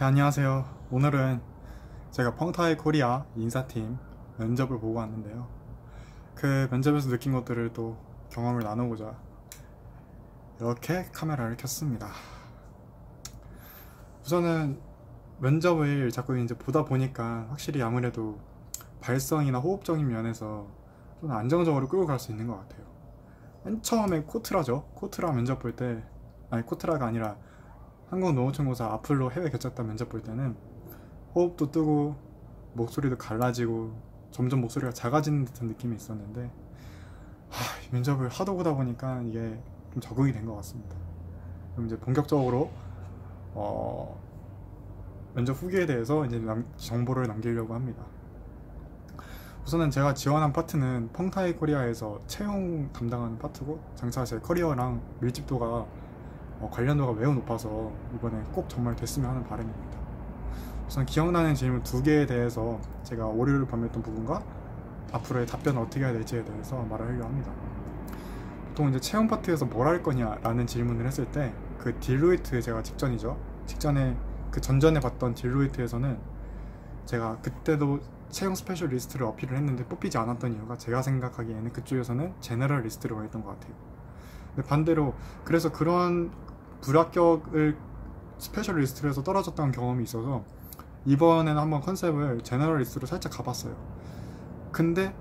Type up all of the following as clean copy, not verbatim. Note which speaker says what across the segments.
Speaker 1: 안녕하세요. 오늘은 제가 펑타이 코리아 인사팀 면접을 보고 왔는데요. 그 면접에서 느낀 것들을 또 경험을 나누고자 이렇게 카메라를 켰습니다. 우선은 면접을 자꾸 이제 보다 보니까 확실히 아무래도 발성이나 호흡적인 면에서 좀 안정적으로 끌고 갈 수 있는 것 같아요. 맨 처음에 코트라 면접 볼 때, 아니 코트라가 아니라 한국노후청구사 앞으로 해외 개척단 면접 볼 때는 호흡도 뜨고 목소리도 갈라지고 점점 목소리가 작아지는 듯한 느낌이 있었는데 면접을 하도 보다 보니까 이게 좀 적응이 된 것 같습니다. 그럼 이제 본격적으로 면접 후기에 대해서 이제 정보를 남기려고 합니다. 우선은 제가 지원한 파트는 펑타이 코리아에서 채용 담당하는 파트고 장차 제 커리어랑 밀집도가 관련도가 매우 높아서 이번에 꼭 정말 됐으면 하는 바람입니다. 우선 기억나는 질문 2개에 대해서 제가 오류를 범했던 부분과 앞으로의 답변을 어떻게 해야 될지에 대해서 말을 하려고 합니다. 보통 이제 채용 파트에서 뭘 할 거냐 라는 질문을 했을 때 그 딜로이트 제가 직전에 그 전전에 봤던 딜로이트에서는 제가 그때도 채용 스페셜리스트를 어필을 했는데 뽑히지 않았던 이유가 제가 생각하기에는 그쪽에서는 제너럴리스트를 원했던 것 같아요. 근데 반대로 그래서 그런 불합격을 스페셜리스트로 해서 떨어졌던 경험이 있어서 이번에는 한번 컨셉을 제너럴리스트로 살짝 가봤어요. 근데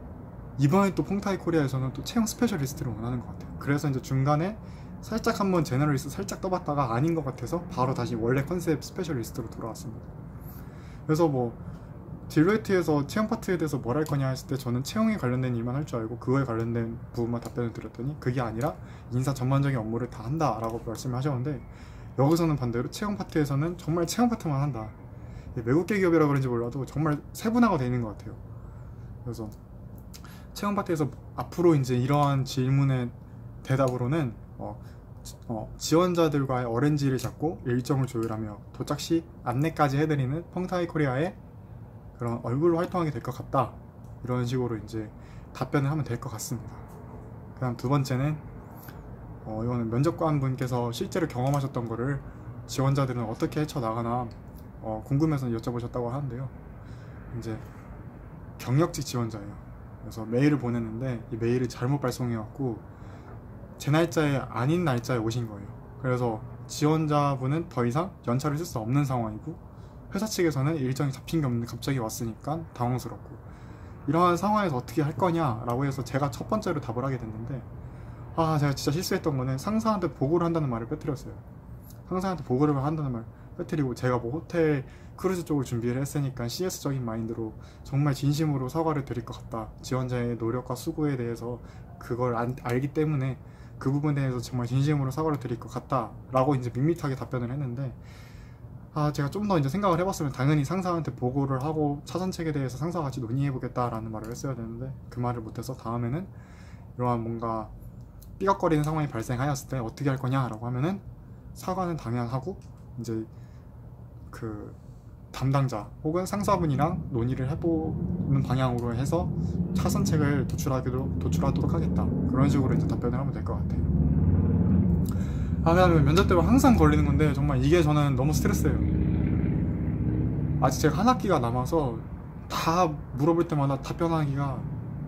Speaker 1: 이번에 또 펑타이 코리아에서는 또 채용 스페셜리스트를 원하는 것 같아요. 그래서 이제 중간에 살짝 한번 제너럴리스트 살짝 떠봤다가 아닌 것 같아서 바로 다시 원래 컨셉 스페셜리스트로 돌아왔습니다. 그래서 뭐 딜로이트에서 채용 파트에 대해서 뭘 할 거냐 했을 때 저는 채용에 관련된 일만 할 줄 알고 그거에 관련된 부분만 답변을 드렸더니 그게 아니라 인사 전반적인 업무를 다 한다 라고 말씀을 하셨는데, 여기서는 반대로 채용 파트에서는 정말 채용 파트만 한다. 외국계 기업이라 그런지 몰라도 정말 세분화가 되어 있는 것 같아요. 그래서 채용 파트에서 앞으로 이제 이러한 질문의 대답으로는 지원자들과의 어렌지를 잡고 일정을 조율하며 도착 시 안내까지 해드리는 펑타이 코리아의 그런 얼굴로 활동하게 될 것 같다, 이런 식으로 이제 답변을 하면 될 것 같습니다. 그 다음 2번째는 이거는 면접관 분께서 실제로 경험하셨던 거를 지원자들은 어떻게 헤쳐나가나 궁금해서 여쭤보셨다고 하는데요. 이제 경력직 지원자예요. 그래서 메일을 보냈는데 이 메일을 잘못 발송해갖고 제 날짜에 아닌 날짜에 오신 거예요. 그래서 지원자분은 더 이상 연차를 쓸 수 없는 상황이고 회사 측에서는 일정이 잡힌 게 없는데 갑자기 왔으니까 당황스럽고, 이러한 상황에서 어떻게 할 거냐 라고 해서 제가 첫 번째로 답을 하게 됐는데, 제가 진짜 실수했던 거는 상사한테 보고를 한다는 말을 빼뜨렸어요. 상사한테 보고를 한다는 말 빼뜨리고 제가 뭐 호텔 크루즈 쪽을 준비를 했으니까 CS적인 마인드로 정말 진심으로 사과를 드릴 것 같다, 지원자의 노력과 수고에 대해서 그걸 알기 때문에 그 부분에 대해서 정말 진심으로 사과를 드릴 것 같다 라고 이제 밋밋하게 답변을 했는데, 제가 좀 더 이제 생각을 해봤으면 당연히 상사한테 보고를 하고 차선책에 대해서 상사와 같이 논의해보겠다라는 말을 했어야 되는데 그 말을 못해서 다음에는 이러한 뭔가 삐걱거리는 상황이 발생하였을 때 어떻게 할 거냐라고 하면은 사과는 당연하고 이제 그 담당자 혹은 상사분이랑 논의를 해보는 방향으로 해서 차선책을 도출하도록 하겠다, 그런 식으로 이제 답변을 하면 될 것 같아요. 그냥 면접 때문에 항상 걸리는 건데 정말 이게 저는 너무 스트레스예요. 아직 제가 한 학기가 남아서 다 물어볼 때마다 답변하기가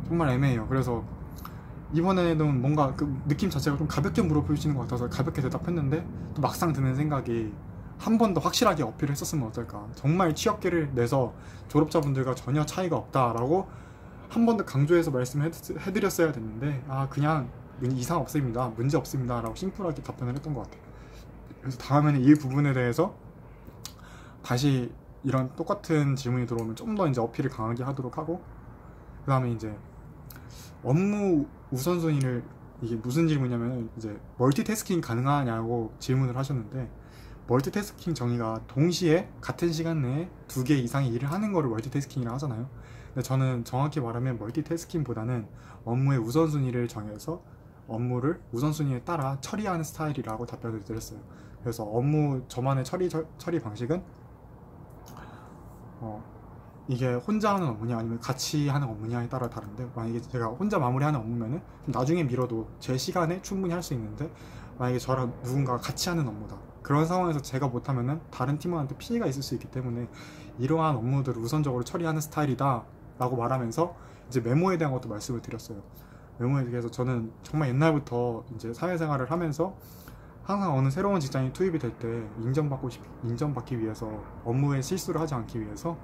Speaker 1: 정말 애매해요. 그래서 이번에는 뭔가 그 느낌 자체가 좀 가볍게 물어보시는 것 같아서 가볍게 대답했는데 또 막상 드는 생각이 한 번 더 확실하게 어필을 했었으면 어떨까, 정말 취업기를 내서 졸업자분들과 전혀 차이가 없다라고 한 번 더 강조해서 말씀해드렸어야 됐는데 그냥 이상 없습니다, 문제 없습니다 라고 심플하게 답변을 했던 것 같아요. 그래서 다음에는 이 부분에 대해서 다시 이런 똑같은 질문이 들어오면 좀 더 이제 어필을 강하게 하도록 하고, 그 다음에 이제 업무 우선순위를, 이게 무슨 질문이냐면 이제 멀티태스킹 가능하냐고 질문을 하셨는데, 멀티태스킹 정의가 동시에 같은 시간 내에 2개 이상의 일을 하는 거를 멀티태스킹이라고 하잖아요. 근데 저는 정확히 말하면 멀티태스킹보다는 업무의 우선순위를 정해서 업무를 우선순위에 따라 처리하는 스타일이라고 답변을 드렸어요. 그래서 업무 저만의 처리 방식은 이게 혼자 하는 업무냐 아니면 같이 하는 업무냐에 따라 다른데, 만약에 제가 혼자 마무리하는 업무면은 나중에 미뤄도 제 시간에 충분히 할 수 있는데, 만약에 저랑 누군가가 같이 하는 업무다, 그런 상황에서 제가 못하면은 다른 팀원한테 피해가 있을 수 있기 때문에 이러한 업무들을 우선적으로 처리하는 스타일이다 라고 말하면서 이제 메모에 대한 것도 말씀을 드렸어요. 메모에 대해서 저는 정말 옛날부터 이제 사회생활을 하면서 항상 어느 새로운 직장에 투입이 될 때 인정받기 위해서 업무에 실수를 하지 않기 위해서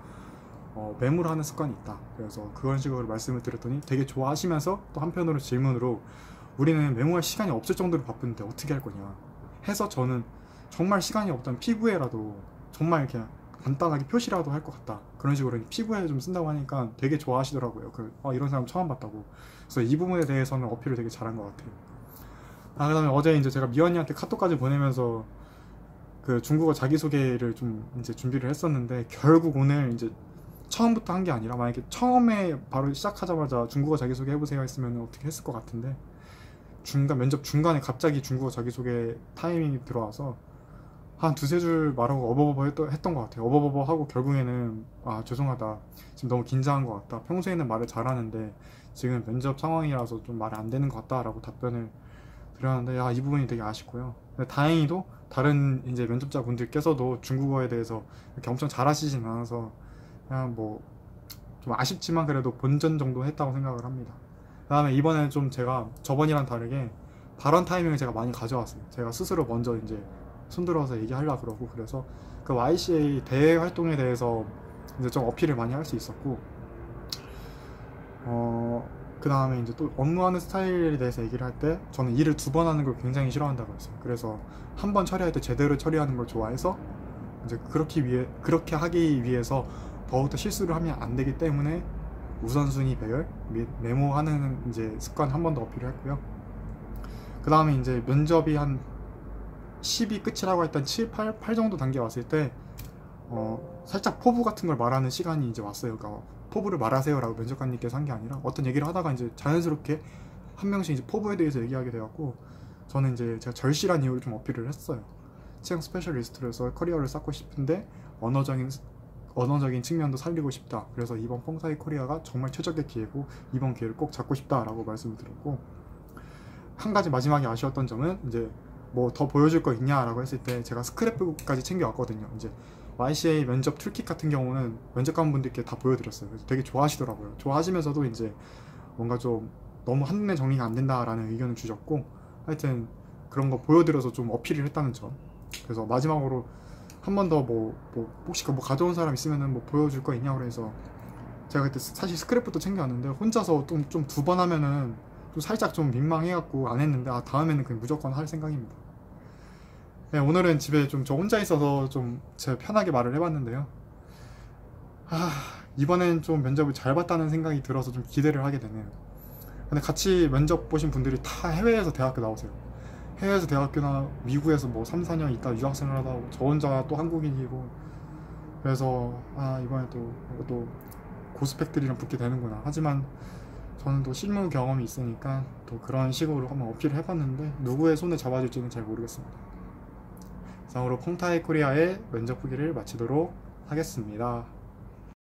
Speaker 1: 메모를 하는 습관이 있다. 그래서 그런 식으로 말씀을 드렸더니 되게 좋아하시면서 또 한편으로 질문으로 우리는 메모할 시간이 없을 정도로 바쁜데 어떻게 할 거냐 해서 저는 정말 시간이 없다면 피부에라도 정말 그냥 간단하게 표시라도 할 것 같다. 그런 식으로 피부에 좀 쓴다고 하니까 되게 좋아하시더라고요. 이런 사람 처음 봤다고. 그래서 이 부분에 대해서는 어필을 되게 잘한 것 같아요. 그 다음에 어제 이제 제가 미연이한테 카톡까지 보내면서 그 중국어 자기소개를 좀 이제 준비를 했었는데 결국 오늘 이제 처음부터 한 게 아니라 만약에 처음에 바로 시작하자마자 중국어 자기소개 해보세요 했으면 어떻게 했을 것 같은데 면접 중간에 갑자기 중국어 자기소개 타이밍이 들어와서 한 두세 줄 말하고 어버버버 했던 것 같아요. 어버버버 하고 결국에는 죄송하다, 지금 너무 긴장한 것 같다, 평소에는 말을 잘하는데 지금 면접 상황이라서 좀 말이 안 되는 것 같다 라고 답변을 드렸는데 이 부분이 되게 아쉽고요. 근데 다행히도 다른 이제 면접자분들께서도 중국어에 대해서 이렇게 엄청 잘하시진 않아서 그냥 뭐 좀 아쉽지만 그래도 본전 정도 했다고 생각을 합니다. 그 다음에 이번에는 좀 제가 저번이랑 다르게 발언 타이밍을 제가 많이 가져왔어요. 제가 스스로 먼저 이제 손들어서 얘기하려고 그러고, 그래서 그 YCA 대회 활동에 대해서 이제 좀 어필을 많이 할 수 있었고, 그 다음에 이제 또 업무하는 스타일에 대해서 얘기를 할 때 저는 일을 두 번 하는 걸 굉장히 싫어한다고 했어요. 그래서 한 번 처리할 때 제대로 처리하는 걸 좋아해서 이제 그렇게 하기 위해서 더욱더 실수를 하면 안 되기 때문에 우선순위 배열 및 메모하는 이제 습관 한 번 더 어필을 했고요. 그 다음에 이제 면접이 한 10이 끝이라고 했던 7, 8 정도 단계 왔을 때 살짝 포부 같은 걸 말하는 시간이 이제 왔어요. 그러니까 포부를 말하세요 라고 면접관님께서 한 게 아니라 어떤 얘기를 하다가 이제 자연스럽게 한 명씩 이제 포부에 대해서 얘기하게 되었고, 저는 이제 제가 절실한 이유를 좀 어필을 했어요. 취향 스페셜리스트로서 커리어를 쌓고 싶은데 언어적인 측면도 살리고 싶다. 그래서 이번 펑사이 코리아가 정말 최적의 기회고 이번 기회를 꼭 잡고 싶다 라고 말씀을 드렸고, 한 가지 마지막에 아쉬웠던 점은 이제 뭐 더 보여줄 거 있냐 라고 했을 때 제가 스크랩북까지 챙겨왔거든요. 이제 YCA 면접 툴킷 같은 경우는 면접관분들께 다 보여드렸어요. 그래서 되게 좋아하시더라고요. 좋아하시면서도 이제 뭔가 좀 너무 한눈에 정리가 안 된다라는 의견을 주셨고, 하여튼 그런 거 보여드려서 좀 어필을 했다는 점. 그래서 마지막으로 한 번 더 혹시 뭐 가져온 사람 있으면은 뭐 보여줄 거 있냐고 해서 제가 그때 사실 스크랩북도 챙겨왔는데 혼자서 좀 두 번 하면은 좀 살짝 좀 민망해갖고 안 했는데 다음에는 그냥 무조건 할 생각입니다. 네, 오늘은 집에 좀 저 혼자 있어서 좀 제가 편하게 말을 해봤는데요. 이번엔 좀 면접을 잘 봤다는 생각이 들어서 좀 기대를 하게 되네요. 근데 같이 면접 보신 분들이 다 해외에서 대학교 나오세요. 해외에서 대학교나 미국에서 뭐 3, 4년 있다 유학생을 하다 오고, 저 혼자 또 한국인이고, 그래서 이번에 또 고스펙들이랑 붙게 되는구나. 하지만 저는 또 실무 경험이 있으니까 또 그런 식으로 한번 어필을 해봤는데 누구의 손을 잡아줄지는 잘 모르겠습니다. 이상으로 펑타이 코리아의 면접 후기를 마치도록 하겠습니다.